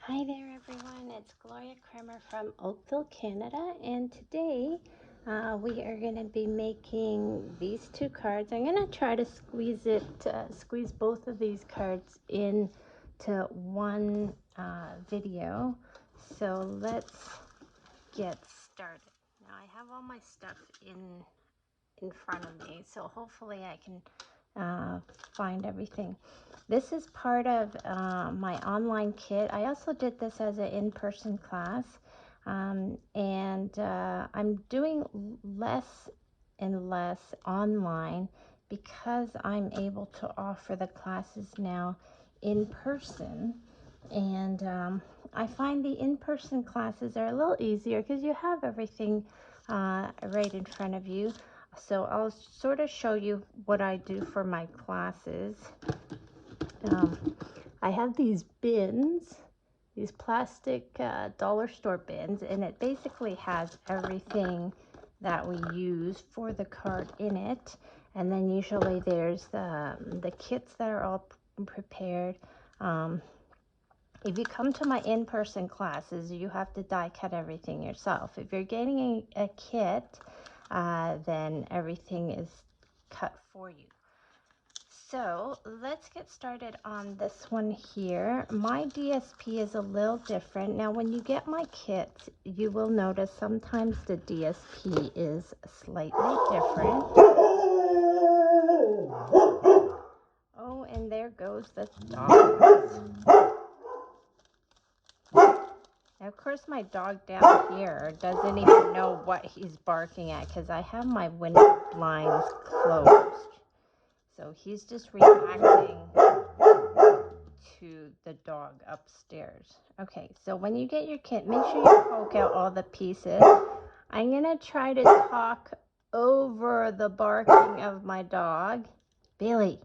Hi there everyone, it's Gloria Kremer from Oakville, Canada, and today we are going to be making these two cards. I'm going to try to squeeze both of these cards into one video. So let's get started. Now I have all my stuff in front of me, so hopefully I can find everything. This is part of my online kit. I also did this as an in-person class, and I'm doing less and less online because I'm able to offer the classes now in person. And I find the in-person classes are a little easier because you have everything right in front of you. So I'll sort of show you what I do for my classes. I have these bins, these plastic dollar store bins, and it basically has everything that we use for the card in it. And then usually there's the kits that are all prepared. If you come to my in-person classes, you have to die cut everything yourself. If you're getting a kit, then everything is cut for you. So let's get started on this one here. My DSP is a little different. Now when you get my kits, you will notice sometimes the DSP is slightly different. Oh, and there goes the dog. Now, of course, my dog down here doesn't even know what he's barking at because I have my window blinds closed. So he's just reacting to the dog upstairs. Okay, so when you get your kit, make sure you poke out all the pieces. I'm going to try to talk over the barking of my dog. Billy.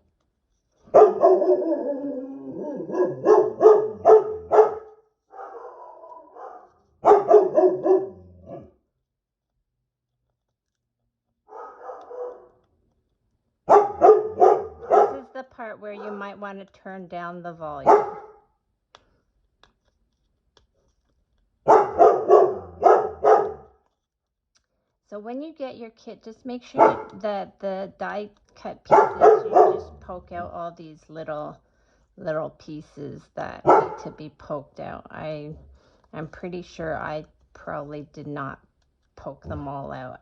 This is the part where you might want to turn down the volume. So when you get your kit, just make sure that the die cut pieces, you just poke out all these little pieces that need to be poked out. I'm pretty sure I probably did not poke them all out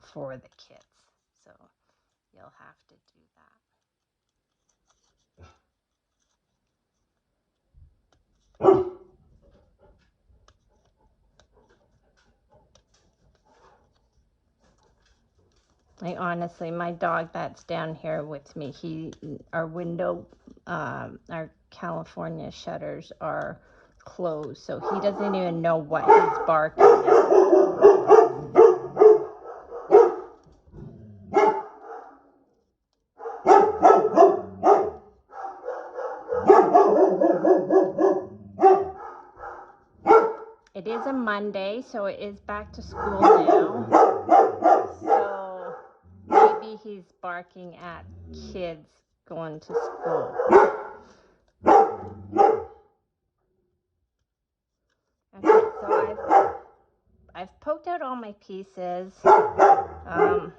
for the kits. So you'll have to do that. Like honestly, my dog that's down here with me, our California shutters are closed, so he doesn't even know what he's barking at. It is a Monday, so it is back to school now. So maybe he's barking at kids going to school. Okay, so I've poked out all my pieces. I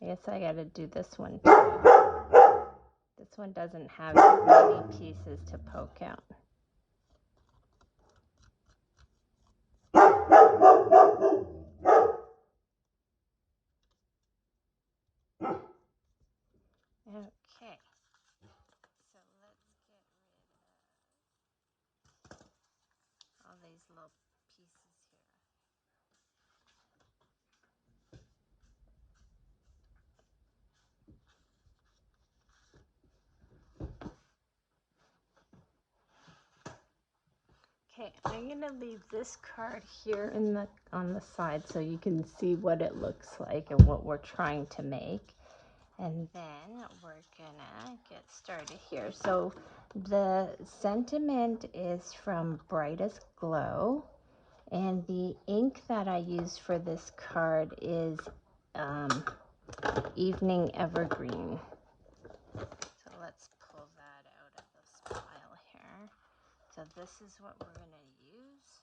guess I gotta do this one too. This one doesn't have as many pieces to poke out. Okay, so let's get rid of all these little pieces here. Okay, I'm gonna leave this card here on the side so you can see what it looks like and what we're trying to make. And then we're gonna get started here. So the sentiment is from Brightest Glow, and the ink that I use for this card is Evening Evergreen. So let's pull that out of this pile here. So this is what we're going to use.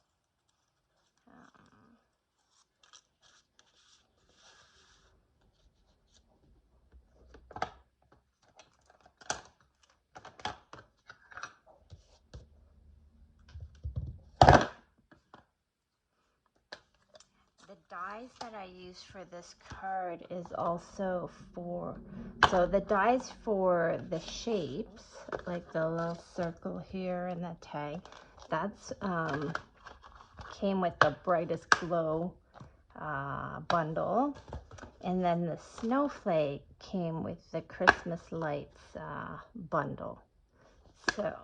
The dies that I use for this card is also so the dies for the shapes, like the little circle here and the tag, that's came with the Brightest Glow bundle. And then the snowflake came with the Christmas lights bundle. So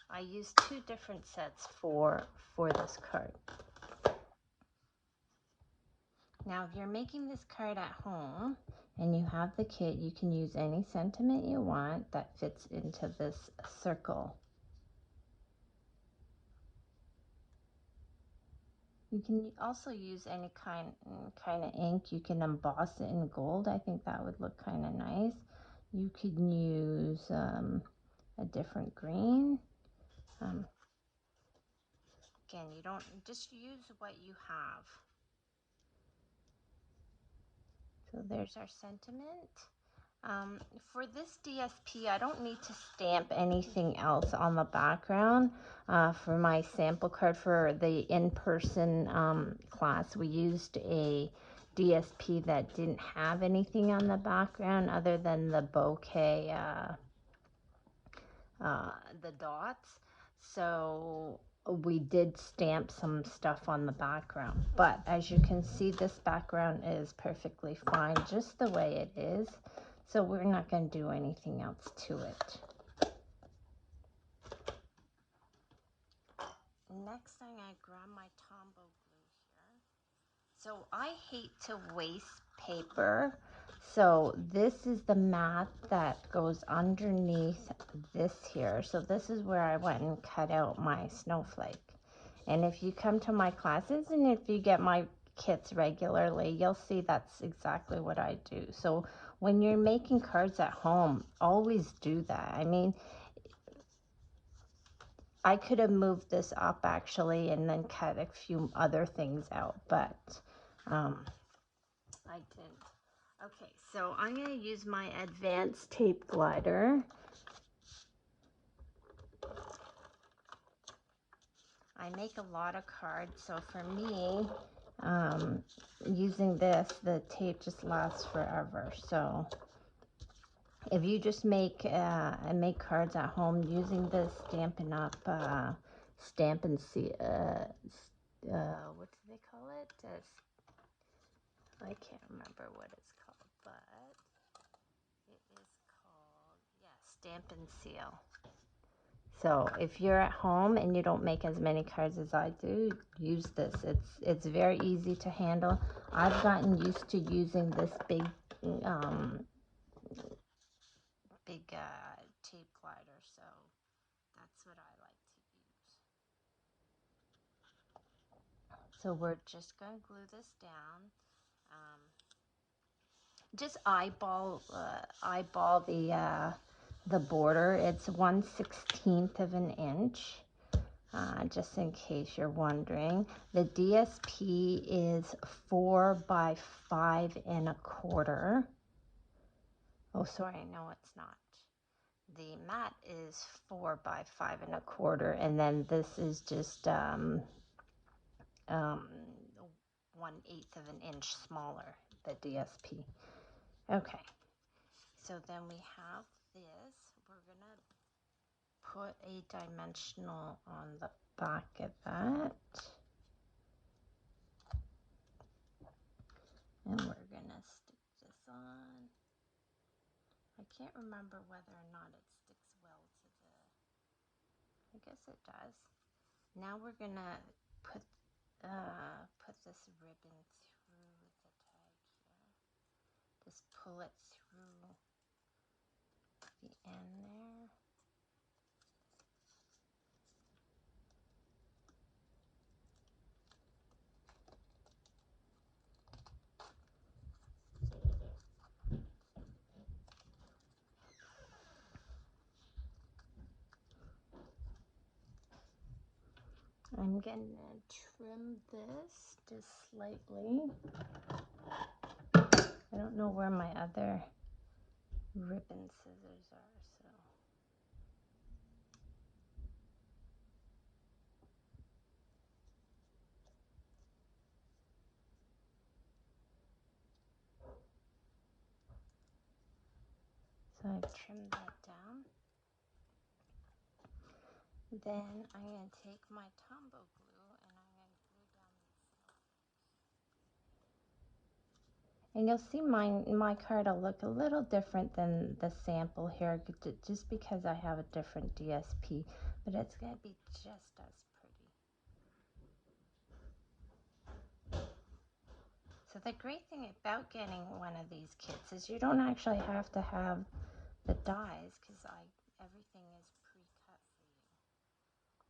I used 2 different sets for this card. Now, if you're making this card at home and you have the kit, you can use any sentiment you want that fits into this circle. You can also use any kind of ink. You can emboss it in gold. I think that would look kind of nice. You could use a different green. Again, you don't just use what you have. So there's our sentiment. For this DSP, I don't need to stamp anything else on the background. For my sample card for the in-person class, we used a DSP that didn't have anything on the background other than the bouquet, the dots. So we did stamp some stuff on the background, but as you can see, this background is perfectly fine just the way it is, so we're not going to do anything else to it. Next thing, I grab my Tombow glue here. So I hate to waste paper, so this is the mat that goes underneath this here. So this is where I went and cut out my snowflake. And if you come to my classes and if you get my kits regularly, you'll see that's exactly what I do. So when you're making cards at home, always do that. I mean, I could have moved this up actually and then cut a few other things out, but I didn't. Okay, so I'm going to use my advanced tape glider. I make a lot of cards, so for me, using this, the tape just lasts forever. So if you just make cards at home using this Stampin' Up, Stampin' what do they call it? I can't remember what it's called, but it is called, yeah, Stampin' Seal. So if you're at home and you don't make as many cards as I do, use this. It's very easy to handle. I've gotten used to using this big tape glider, so that's what I like to use. So we're just going to glue this down. Just eyeball the border. It's 1/16 of an inch. Just in case you're wondering. The DSP is 4 by 5 1/4. Oh, sorry, no, it's not. The mat is 4 by 5 1/4, and then this is just 1/8 of an inch smaller, the DSP. Okay, so then we have this. We're gonna put a dimensional on the back of that. And we're gonna stick this on. I can't remember whether or not it sticks well to I guess it does. Now we're gonna put this ribbon through the tag here. Just pull it through the end there. I'm gonna trim this just slightly. I don't know where my other ribbon scissors are, so. So I've trimmed that down. Then I'm going to take my Tombow glue and I'm going to glue down these. And you'll see my card will look a little different than the sample here just because I have a different DSP, but it's going to be just as pretty. So the great thing about getting one of these kits is you don't actually have to have the dies because everything is pre-cut for you.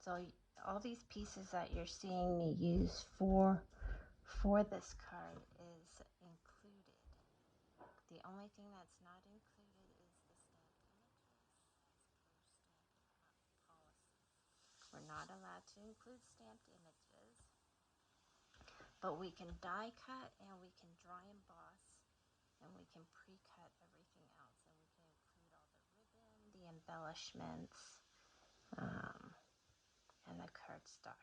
So all these pieces that you're seeing me use for this card is included. The only thing that's not included is the stamped images as per Stampin policy. We're not allowed to include stamped images, but we can die cut and we can dry emboss and we can pre-cut everything else, and we can include all the ribbon, the embellishments, and the cardstock.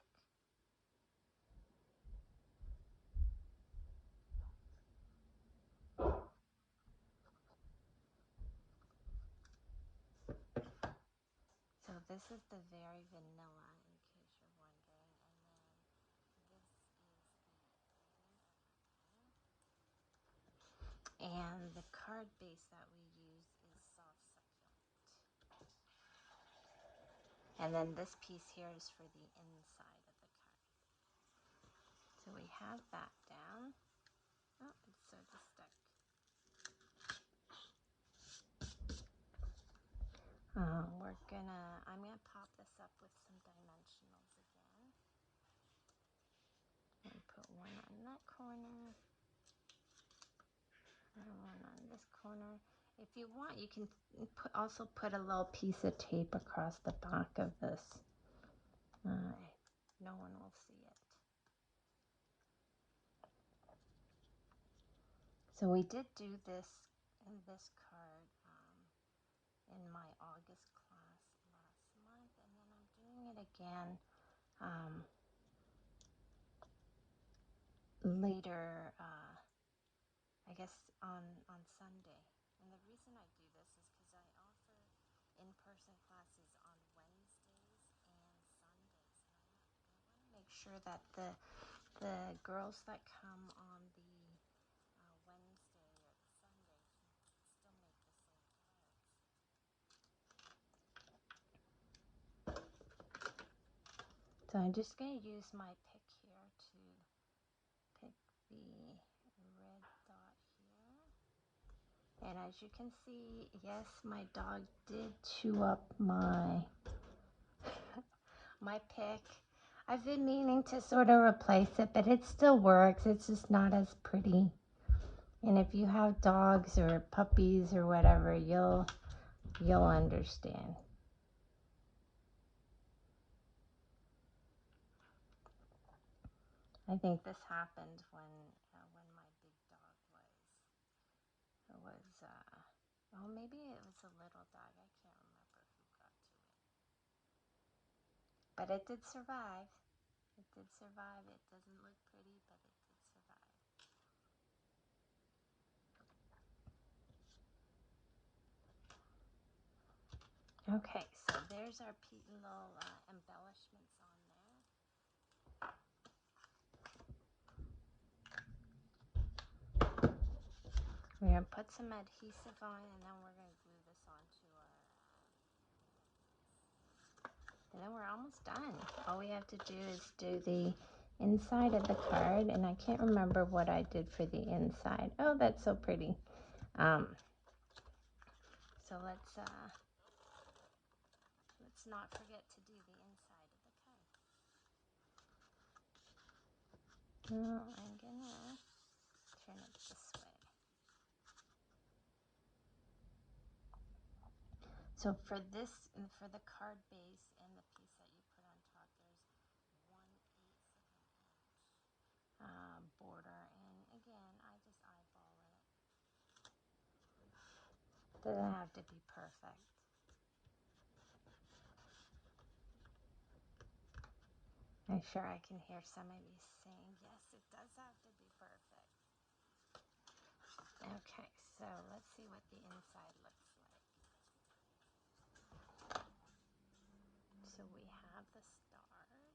So this is the very vanilla, in case you're wondering, and then this is the green evergreen, and the card base that we use is soft succulent. And then this piece here is for the inside of the card. So we have that down. Oh, it's sort of stuck. I'm gonna pop this up with some dimensionals again. And put one on that corner, and one on this corner. If you want, you can also put a little piece of tape across the back of this. No one will see it. So we did do this in this card in my August class last month, and then I'm doing it again later, I guess on Sunday. And the reason I do this is because I offer in-person classes on Wednesdays and Sundays, and I want to make sure that the girls that come on the Wednesday or the Sunday can still make the same cards. So I'm just going to use my pick here to pick the red dot here. And as you can see, yes, my dog did chew up my pick. I've been meaning to sort of replace it, but it still works. It's just not as pretty. And if you have dogs or puppies or whatever, you'll understand. I think this happened when my big dog was oh, maybe it was a little dog. I can't remember who got to it. But it did survive. It did survive. It doesn't look pretty, but it did survive. Okay, so there's our little embellishments on there. We're going to put some adhesive on, and then we're going to glue this onto our... And then we're almost done. All we have to do is do the inside of the card, and I can't remember what I did for the inside. Oh, that's so pretty. So let's not forget to do the inside of the card. Now I'm gonna turn it this way. So for this, and for the card base and the piece that you put on top, there's 1 Doesn't have to be perfect. I'm sure I can hear some of you saying, yes, it does have to be perfect. Okay, so let's see what the inside looks like. So we have the stars.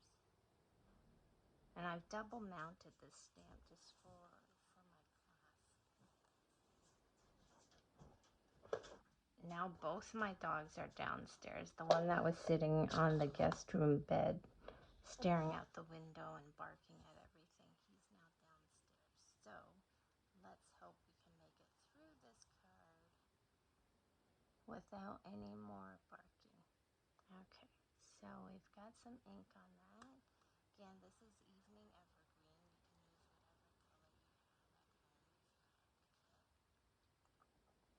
And I've double mounted this stamp just for my class. Now both my dogs are downstairs. The one that was sitting on the guest room bed, staring out the window and barking at everything, he's now downstairs. So let's hope we can make it through this card without any more barking. Okay, so we've got some ink on that. Again, this is Evening Evergreen. You can use whatever color you have at home if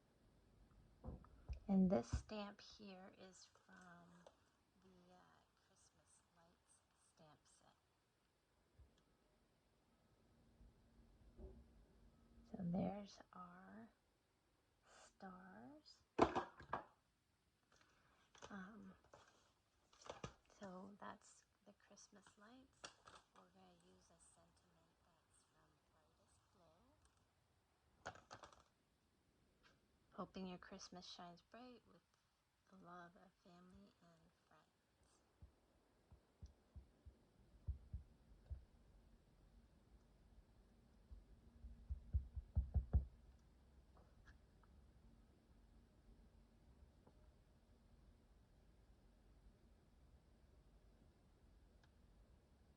you have the kit. And this stamp here is from the Christmas Lights stamp set. So there's our stars. So that's the Christmas lights. We're going to use a sentiment that's from Brightest Glow. Hoping your Christmas shines bright with the love of family and friends.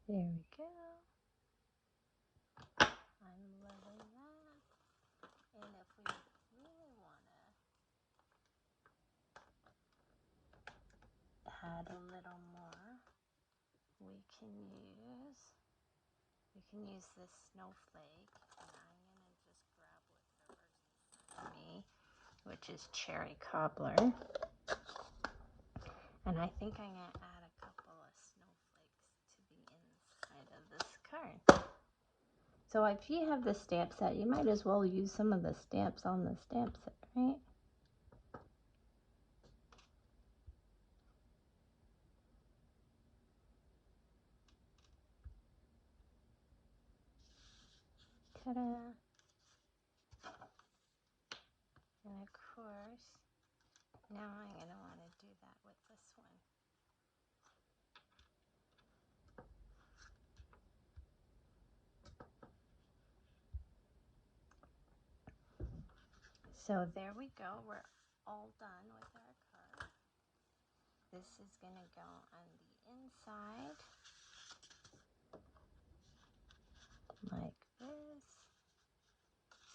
There we go. I'm loving that. And if we really want to add a little more, we can use this snowflake, and I'm going to just grab whatever's inside me, which is cherry cobbler. And I think I'm going to add a couple of snowflakes to the inside of this card. So if you have the stamp set, you might as well use some of the stamps on the stamp set, right? Ta-da! And of course, now I'm going to want to do that with this one. So there we go. We're all done with our card. This is going to go on the inside like this.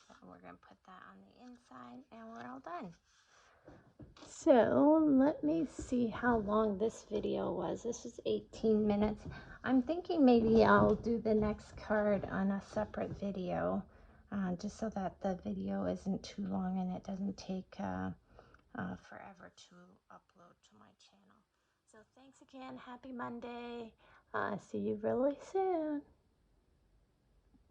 So we're going to put that on the inside and we're all done. So let me see how long this video was. This was 18 minutes. I'm thinking maybe I'll do the next card on a separate video, just so that the video isn't too long and it doesn't take forever to upload to my channel. So thanks again. Happy Monday. See you really soon.